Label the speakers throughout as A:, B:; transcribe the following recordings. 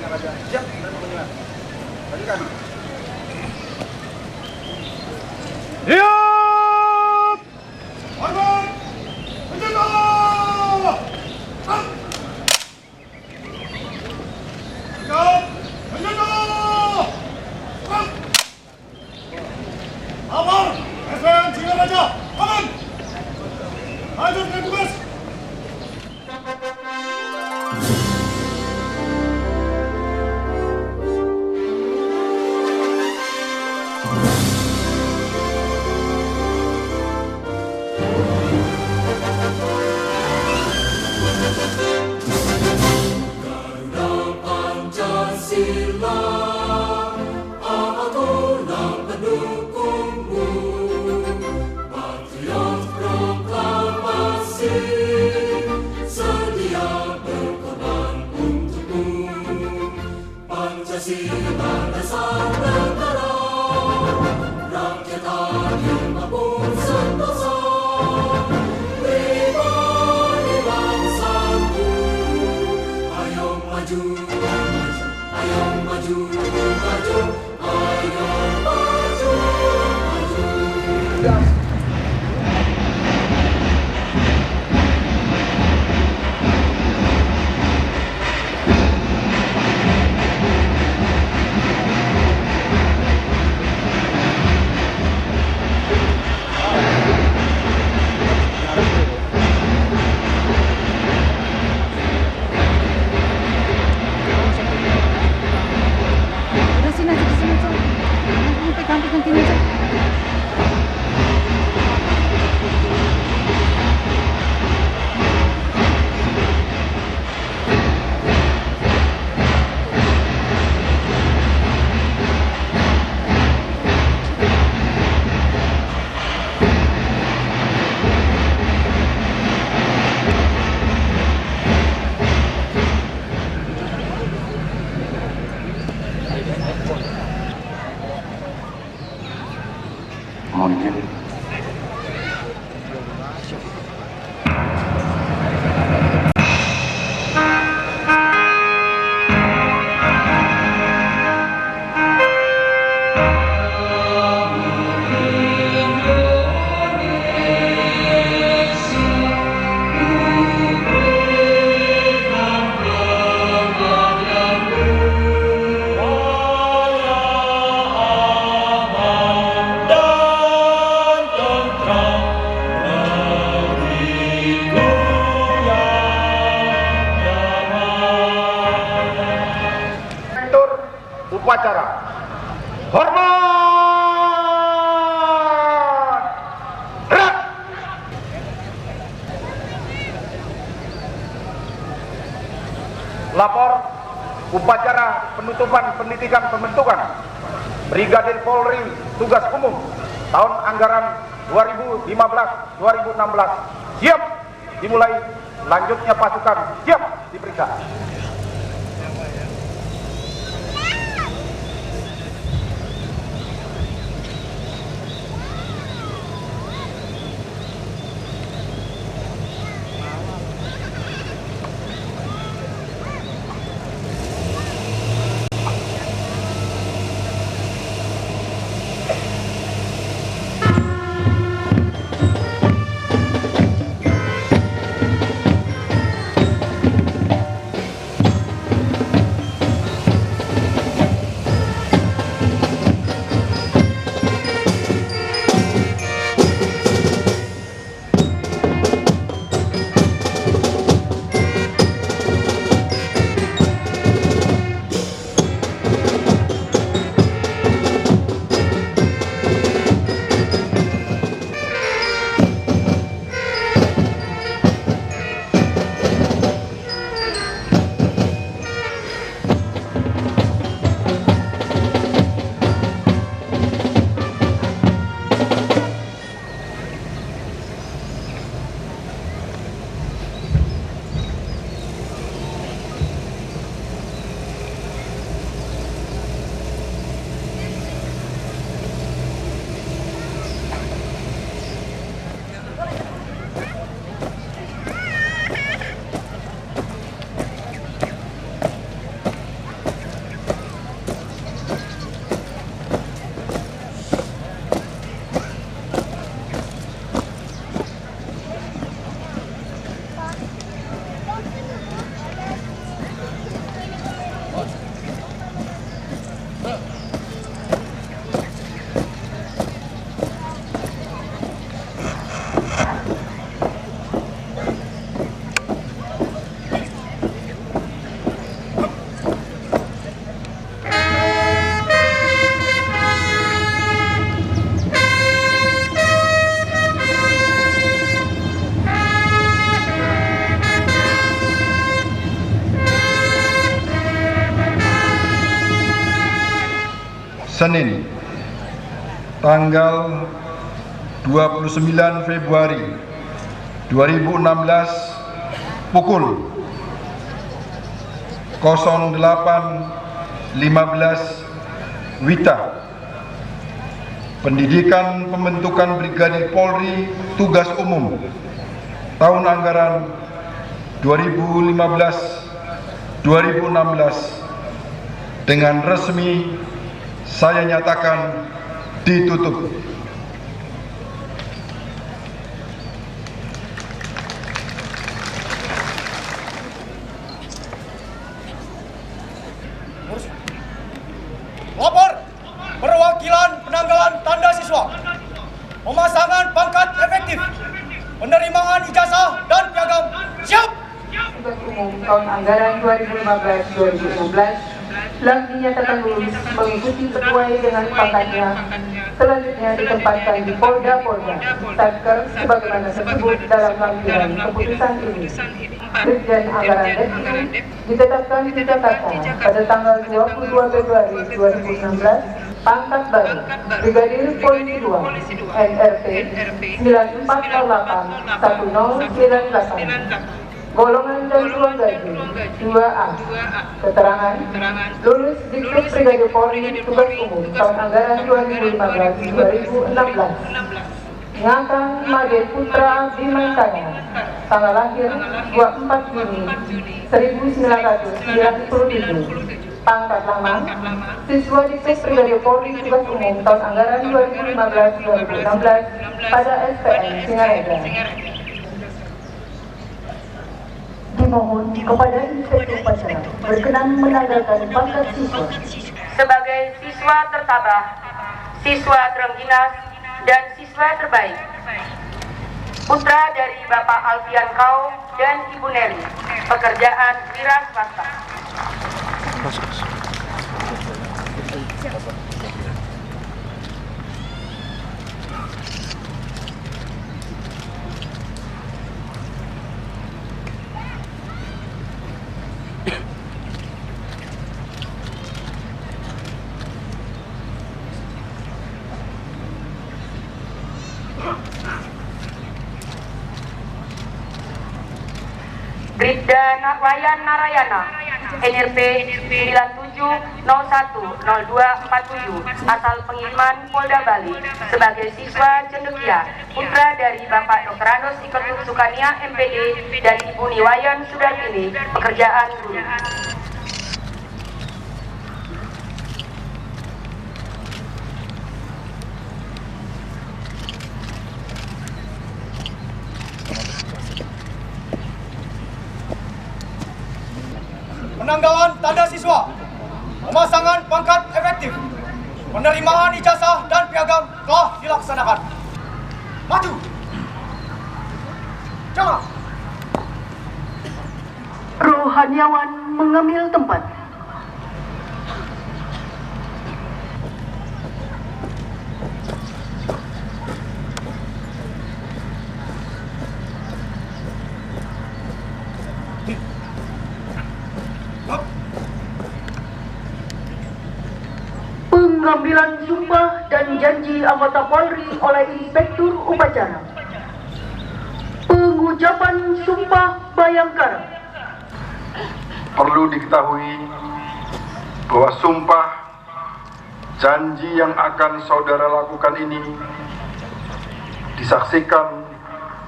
A: Raja. Siap, dan pengunjungan. Lanjutkan.
B: Siap! Hormat! Menjaga! Siap! Menjaga! Amar! SPM Singaraja! Aman! Lanjutkan tugas!
C: Mungkin
B: upacara. Hormat! Gerak! Lapor upacara penutupan pendidikan pembentukan Brigadir Polri Tugas Umum tahun anggaran 2015-2016. Siap dimulai, lanjutnya pasukan siap diperiksa.
C: Senin, tanggal 29 Februari 2016 pukul 08.15 WITA. Pendidikan Pembentukan Brigadir Polri Tugas Umum tahun anggaran 2015-2016 dengan resmi saya nyatakan ditutup.
D: Lapor perwakilan penanggalan tanda siswa, pemasangan pangkat efektif, penerimaan ijazah dan piagam siap.
E: Tugas Umum tahun anggaran 2015-2016 telah dinyatakan lulus mengikuti sesuai dengan pangkatnya. Selanjutnya ditempatkan di Polda-Polda Satker sebagaimana tersebut dalam lampiran keputusan ini. Dirjen Anggaran Depdi ditetapkan di Jakarta pada tanggal 22 Februari 2016. Pangkat baru Brigadir Polisi 2 NRP 94081098 golongan dan ruang gaji 2A. Keterangan lulus Diklat Brigadir Polri Tugas Umum tahun anggaran 2015-2016. Ngakang Made Putra Bimantaya, tanggal lahir 24 Juni 1997. Pangkat lama siswa Diklat Brigadir Polri Tugas Umum tahun anggaran 2015-2016 pada SPN Singareja. Dimohon kepada Inspektur Upacara berkenan menanggalkan pangkat siswa
F: sebagai siswa tertabah, siswa terengginas, dan siswa terbaik. Putra dari Bapak Alfian Kau dan Ibu Nelly, pekerjaan wira swasta. Bribda Wayan Narayana, NRP 97010247, asal pengiriman Polda Bali, sebagai siswa cendekia, putra dari Bapak Dr. Randos Iketut Sukania MPD dan Ibu Niwayan Sudartini, pekerjaan guru.
D: Penanggalan tanda siswa, pemasangan pangkat efektif, penerimaan ijazah dan piagam telah dilaksanakan. Maju. Jangan.
E: Rohaniawan mengambil tempat. Pengambilan sumpah dan janji anggota Polri oleh Inspektur Upacara. Pengucapan Sumpah Bayangkara.
C: Perlu diketahui bahwa sumpah janji yang akan saudara lakukan ini disaksikan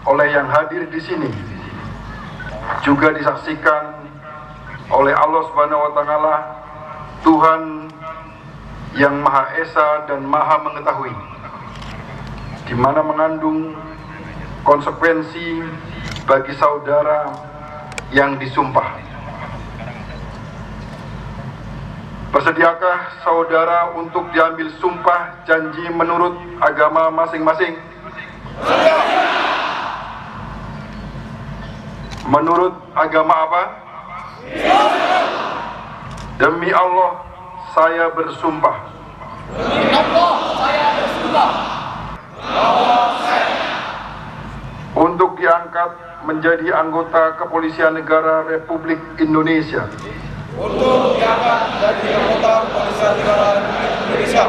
C: oleh yang hadir di sini, juga disaksikan oleh Allah Subhanahu wa taala, Tuhan yang Maha Esa dan Maha Mengetahui, di mana mengandung konsekuensi bagi saudara yang disumpah. Bersediakah saudara untuk diambil sumpah janji menurut agama masing-masing? Menurut agama apa? Demi Allah, saya bersumpah.
D: Demi Allah, saya bersumpah.
C: Untuk diangkat menjadi anggota Kepolisian Negara Republik Indonesia.
A: Untuk diangkat menjadi anggota Kepolisian Negara Republik Indonesia.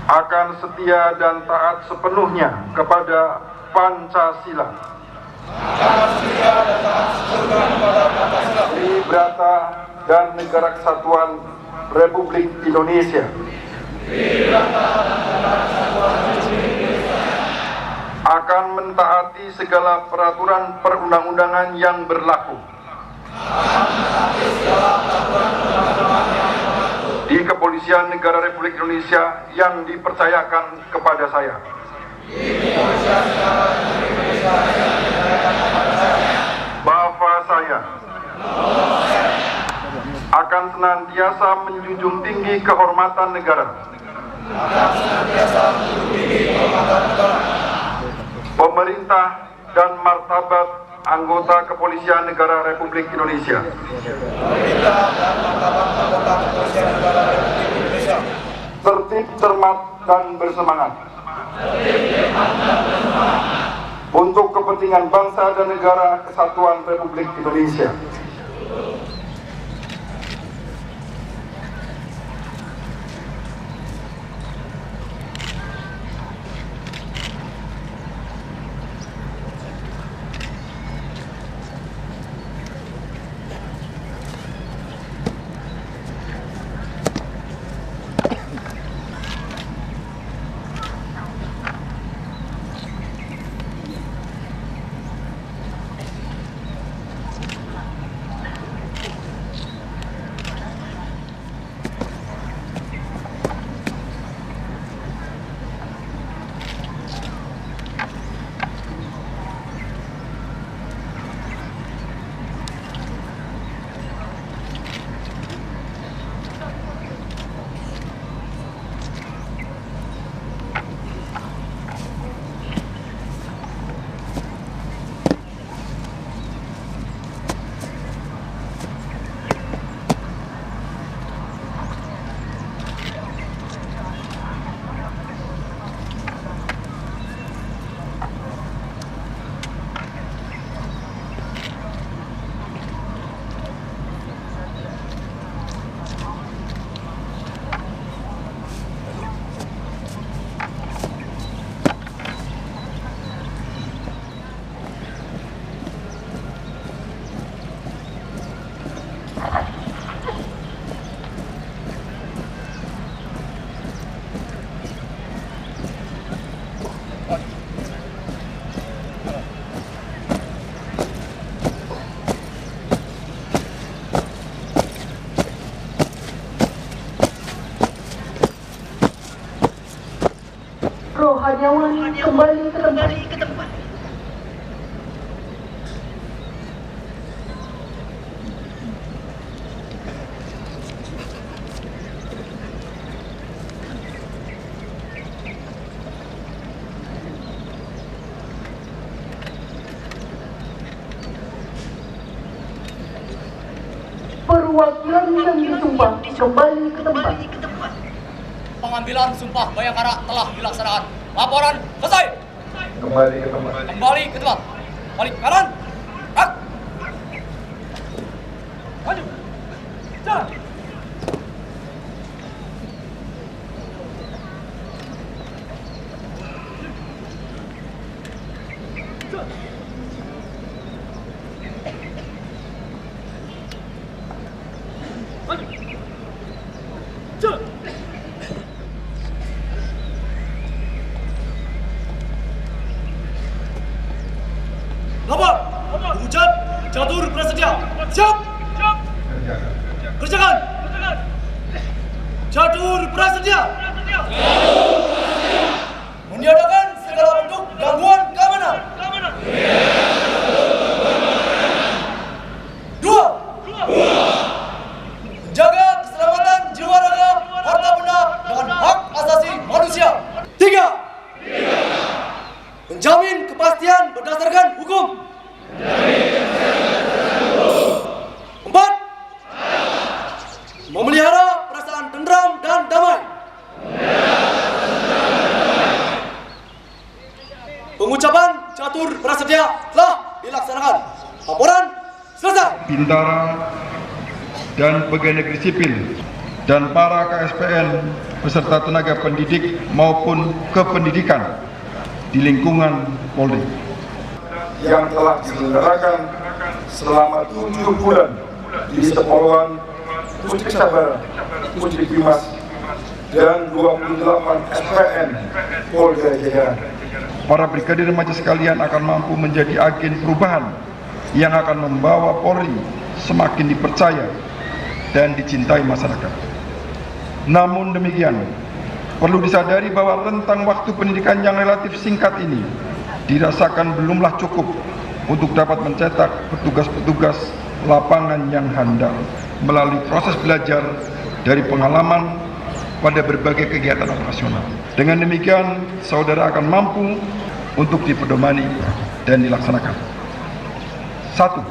C: akan setia dan taat sepenuhnya kepada Pancasila, Tribrata dan Negara Kesatuan Republik Indonesia, akan mentaati segala peraturan perundang-undangan yang berlaku di Kepolisian Negara Republik Indonesia yang dipercayakan kepada saya. Bahwa saya akan senantiasa menjunjung tinggi kehormatan negara, pemerintah dan martabat anggota Kepolisian Negara Republik Indonesia, tertib, cermat, dan bersemangat untuk kepentingan bangsa dan negara kesatuan Republik Indonesia.
E: Rohaniawan kembali ke tempat. Perwakilan yang disumpah kembali ke tempat.
D: Pengambilan sumpah Bayangkara telah dilaksanakan. Laporan selesai.
C: Kembali ke tempat.
D: Kembali ke tempat. Balik kanan. Rak. Maju. Jalan. Maju. Jalan. Lapor. Ucap catur prasedia. Siap. Kerjakan. Catur prasedia. Meniadakan segala bentuk gangguan keamanan. 2. Menjaga keselamatan jiwa raga, harta benda, dan hak asasi manusia. 3. Menjamin kepastian berdasarkan hukum. 4. Memelihara perasaan tentram dan damai. Pengucapan catur prasedia telah dilaksanakan. Laporan selesai.
C: Bintara dan pegawai negeri sipil dan para KSPN beserta tenaga pendidik maupun kependidikan di lingkungan Polri yang telah diselenggarakan selama 7 bulan di Sepoluan, Pusdik Sabara, Pusdik Bimas, dan 28 SPN Polda Jajaran. Para brigadir remaja sekalian akan mampu menjadi agen perubahan yang akan membawa Polri semakin dipercaya dan dicintai masyarakat. Namun demikian, perlu disadari bahwa rentang waktu pendidikan yang relatif singkat ini dirasakan belumlah cukup untuk dapat mencetak petugas-petugas lapangan yang handal melalui proses belajar dari pengalaman pada berbagai kegiatan operasional. Dengan demikian, saudara akan mampu untuk dipedomani dan dilaksanakan. 1.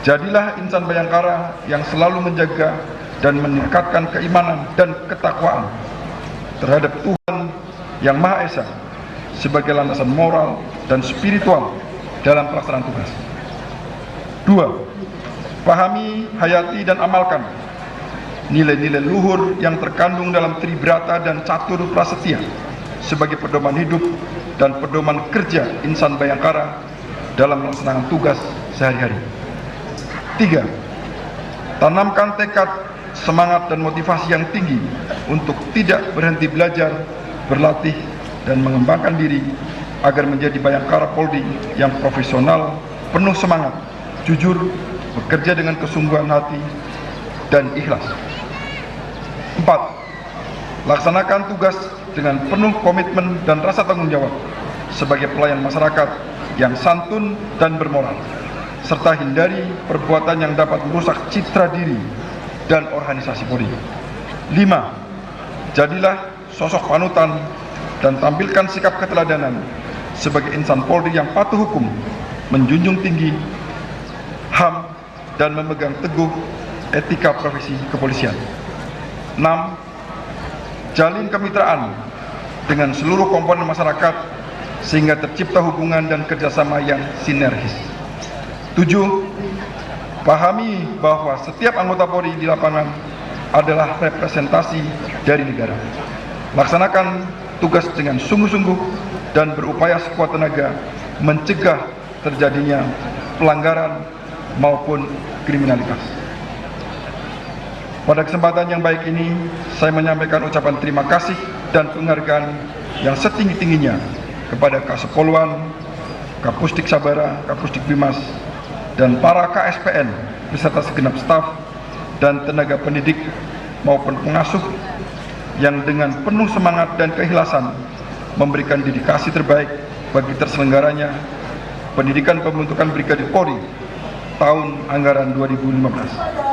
C: Jadilah insan Bayangkara yang selalu menjaga dan meningkatkan keimanan dan ketakwaan terhadap Tuhan Yang Maha Esa sebagai landasan moral dan spiritual dalam pelaksanaan tugas. 2. Pahami, hayati, dan amalkan nilai-nilai luhur yang terkandung dalam Tribrata dan Catur Prasetya sebagai pedoman hidup dan pedoman kerja insan Bayangkara dalam melaksanakan tugas sehari-hari. 3. Tanamkan tekad, semangat, dan motivasi yang tinggi untuk tidak berhenti belajar, berlatih, dan mengembangkan diri agar menjadi Bayangkara Polri yang profesional, penuh semangat, jujur, bekerja dengan kesungguhan hati, dan ikhlas. 4. Laksanakan tugas dengan penuh komitmen dan rasa tanggung jawab sebagai pelayan masyarakat yang santun dan bermoral, serta hindari perbuatan yang dapat merusak citra diri dan organisasi Polri. 5. Jadilah sosok panutan dan tampilkan sikap keteladanan sebagai insan Polri yang patuh hukum, menjunjung tinggi HAM, dan memegang teguh etika profesi kepolisian. 6. Jalin kemitraan dengan seluruh komponen masyarakat sehingga tercipta hubungan dan kerjasama yang sinergis. 7. Pahami bahwa setiap anggota Polri di lapangan adalah representasi dari negara. Laksanakan tugas dengan sungguh-sungguh dan berupaya sekuat tenaga mencegah terjadinya pelanggaran maupun kriminalitas. Pada kesempatan yang baik ini, saya menyampaikan ucapan terima kasih dan penghargaan yang setinggi-tingginya kepada Kasepoluan, Kapusdik Sabara, Kapusdik Bimas, dan para KSPN beserta segenap staf dan tenaga pendidik maupun pengasuh yang dengan penuh semangat dan keikhlasan memberikan dedikasi terbaik bagi terselenggaranya pendidikan pembentukan Brigadir Polri tahun anggaran 2015.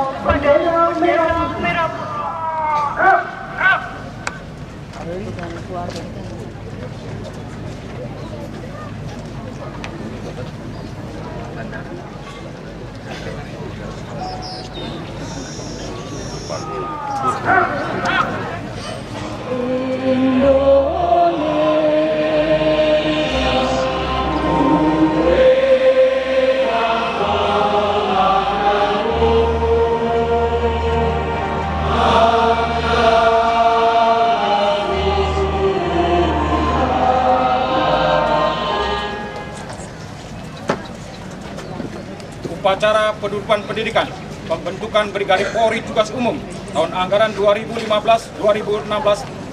B: Upacara penutupan pendidikan pembentukan Brigadir Polri Tugas Umum tahun anggaran 2015-2016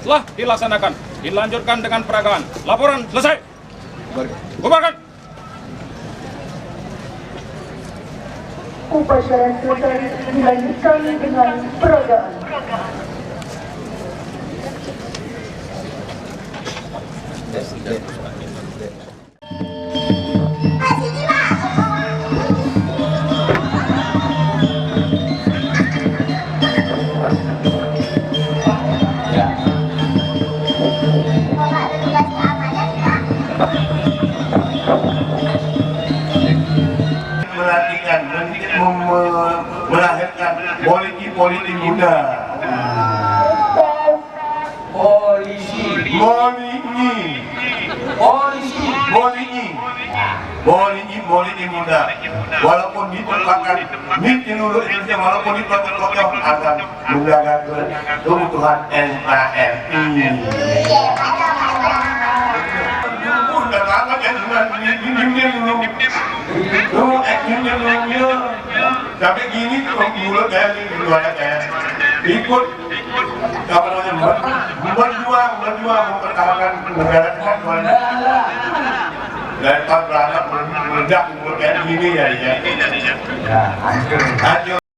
B: telah dilaksanakan. Dilanjutkan dengan peragaan. Laporan selesai. Bubarkan.
E: Upacara selesai, dilanjutkan dengan peragaan.
A: Melahirkan politik muda. Polisi polisi muda. Walaupun itu merupakan mimpi seluruh Indonesia, walaupun itu tokoh akan menjaga keutuhan NKRI. Udah lama kan sampai gini mulut kayak gini, kayak ikut apa namanya berjuang mempertahankan negara kesatuan. Dan tahun beranak meledak kayak gini ya. Hancur.